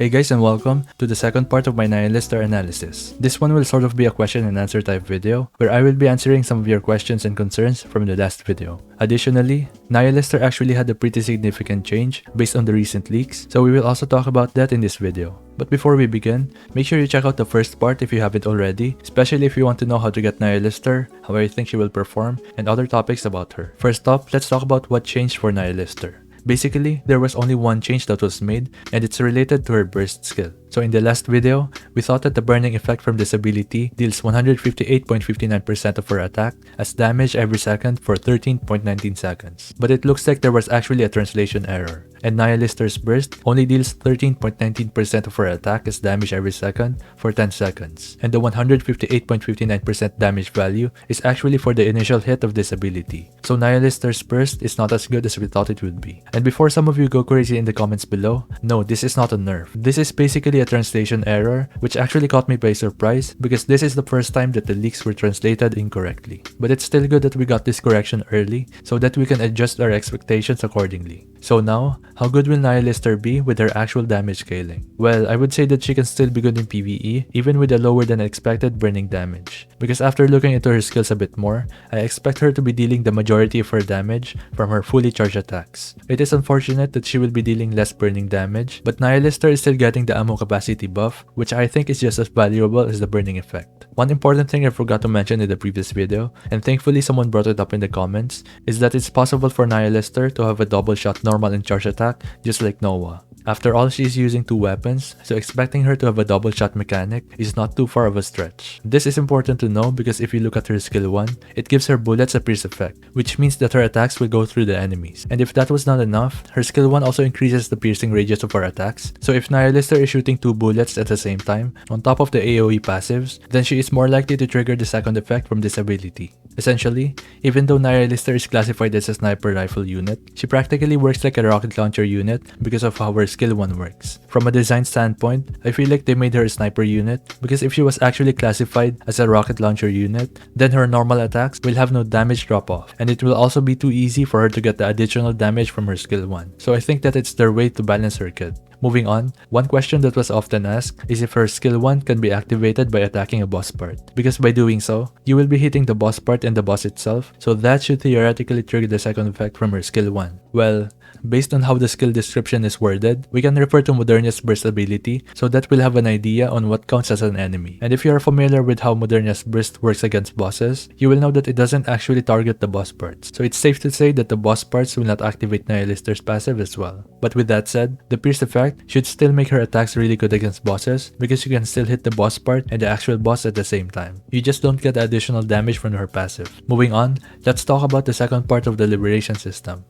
Hey guys, and welcome to the second part of my Nihilister analysis. This one will sort of be a question and answer type video, where I will be answering some of your questions and concerns from the last video. Additionally, Nihilister actually had a pretty significant change based on the recent leaks, so we will also talk about that in this video. But before we begin, make sure you check out the first part if you haven't already, especially if you want to know how to get Nihilister, how I think she will perform, and other topics about her. First up, let's talk about what changed for Nihilister. Basically, there was only one change that was made, and it's related to her burst skill. So in the last video, we thought that the burning effect from this ability deals 158.59% of her attack as damage every second for 13.19 seconds. But it looks like there was actually a translation error, and Nihilister's burst only deals 13.19% of her attack as damage every second for 10 seconds. And the 158.59% damage value is actually for the initial hit of this ability. So Nihilister's burst is not as good as we thought it would be. And before some of you go crazy in the comments below, no, this is not a nerf. This is basically a translation error, which actually caught me by surprise because this is the first time that the leaks were translated incorrectly. But it's still good that we got this correction early so that we can adjust our expectations accordingly. So now, how good will Nihilister be with her actual damage scaling? Well, I would say that she can still be good in PvE even with a lower than expected burning damage. Because after looking into her skills a bit more, I expect her to be dealing the majority of her damage from her fully charged attacks. It is unfortunate that she will be dealing less burning damage, but Nihilister is still getting the ammo capacity buff, which I think is just as valuable as the burning effect. One important thing I forgot to mention in the previous video, and thankfully someone brought it up in the comments, is that it's possible for Nihilister to have a double shot normal and charge attack just like Noah. After all, she's using two weapons, so expecting her to have a double shot mechanic is not too far of a stretch. This is important to know because if you look at her skill 1, it gives her bullets a pierce effect, which means that her attacks will go through the enemies. And if that was not enough, her skill 1 also increases the piercing radius of her attacks, so if Nihilister is shooting two bullets at the same time, on top of the AoE passives, then she is more likely to trigger the second effect from this ability. Essentially, even though Nihilister is classified as a sniper rifle unit, she practically works like a rocket launcher unit because of how her skill 1 works. From a design standpoint, I feel like they made her a sniper unit because if she was actually classified as a rocket launcher unit, then her normal attacks will have no damage drop off, and it will also be too easy for her to get the additional damage from her skill 1. So I think that it's their way to balance her kit. Moving on, one question that was often asked is if her skill 1 can be activated by attacking a boss part. Because by doing so, you will be hitting the boss part and the boss itself, so that should theoretically trigger the second effect from her skill 1. Well, based on how the skill description is worded, we can refer to Modernia's burst ability so that we'll have an idea on what counts as an enemy. And if you are familiar with how Modernia's burst works against bosses, you will know that it doesn't actually target the boss parts. So it's safe to say that the boss parts will not activate Nihilister's passive as well. But with that said, the pierce effect should still make her attacks really good against bosses because you can still hit the boss part and the actual boss at the same time. You just don't get additional damage from her passive. Moving on, let's talk about the second part of the liberation system.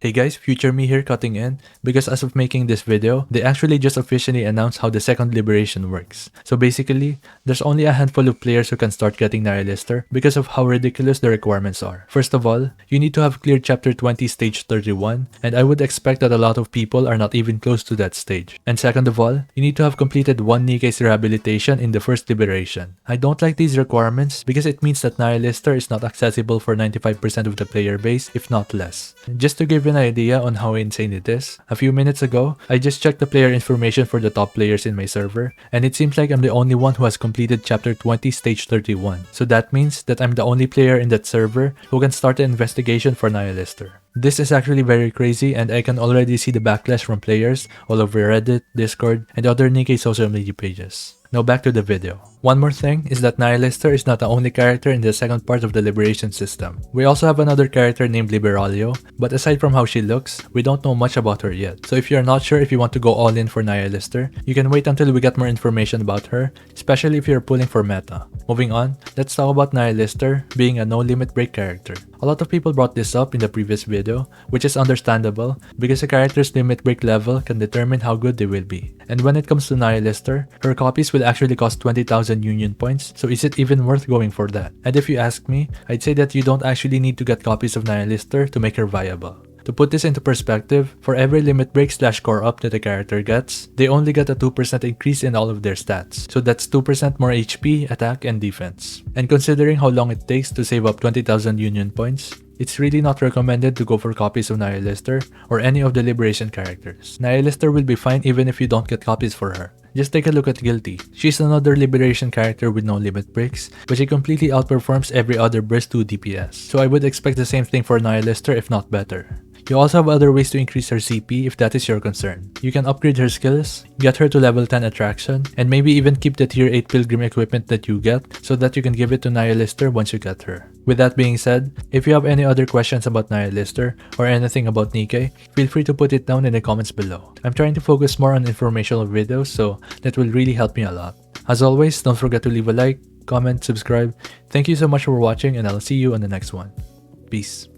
Hey guys, future me here cutting in because as of making this video, they actually just officially announced how the second liberation works. So basically, there's only a handful of players who can start getting Nihilister because of how ridiculous the requirements are. First of all, you need to have cleared chapter 20 stage 31, and I would expect that a lot of people are not even close to that stage. And second of all, you need to have completed one NIKKE's rehabilitation in the first liberation. I don't like these requirements because it means that Nihilister is not accessible for 95% of the player base, if not less. Just to give you an idea on how insane it is, a few minutes ago, I just checked the player information for the top players in my server, and it seems like I'm the only one who has completed chapter 20 stage 31. So that means that I'm the only player in that server who can start an investigation for Nihilister. This is actually very crazy, and I can already see the backlash from players all over Reddit, Discord, and other NIKKE social media pages. Now back to the video. One more thing is that Nihilister is not the only character in the second part of the liberation system. We also have another character named Liberalio, but aside from how she looks, we don't know much about her yet. So if you're not sure if you want to go all in for Nihilister, you can wait until we get more information about her, especially if you're pulling for meta. Moving on, let's talk about Nihilister being a no limit break character. A lot of people brought this up in the previous video, which is understandable because a character's limit break level can determine how good they will be. And when it comes to Nihilister, her copies will actually cost 20,000 union points, so is it even worth going for that? And if you ask me, I'd say that you don't actually need to get copies of Nihilister to make her viable. To put this into perspective, for every limit break / core up that a character gets, they only get a 2% increase in all of their stats. So that's 2% more HP, attack, and defense. And considering how long it takes to save up 20,000 union points, It's really not recommended to go for copies of Nihilister or any of the Liberation characters. Nihilister will be fine even if you don't get copies for her. Just take a look at Guilty. She's another Liberation character with no limit breaks, but she completely outperforms every other burst 2 DPS. So I would expect the same thing for Nihilister if not better. You also have other ways to increase her CP if that is your concern. You can upgrade her skills, get her to level 10 attraction, and maybe even keep the tier 8 pilgrim equipment that you get so that you can give it to Nihilister once you get her. With that being said, if you have any other questions about Nihilister or anything about NIKKE, feel free to put it down in the comments below. I'm trying to focus more on informational videos, so that will really help me a lot. As always, don't forget to leave a like, comment, subscribe. Thank you so much for watching, and I'll see you on the next one. Peace.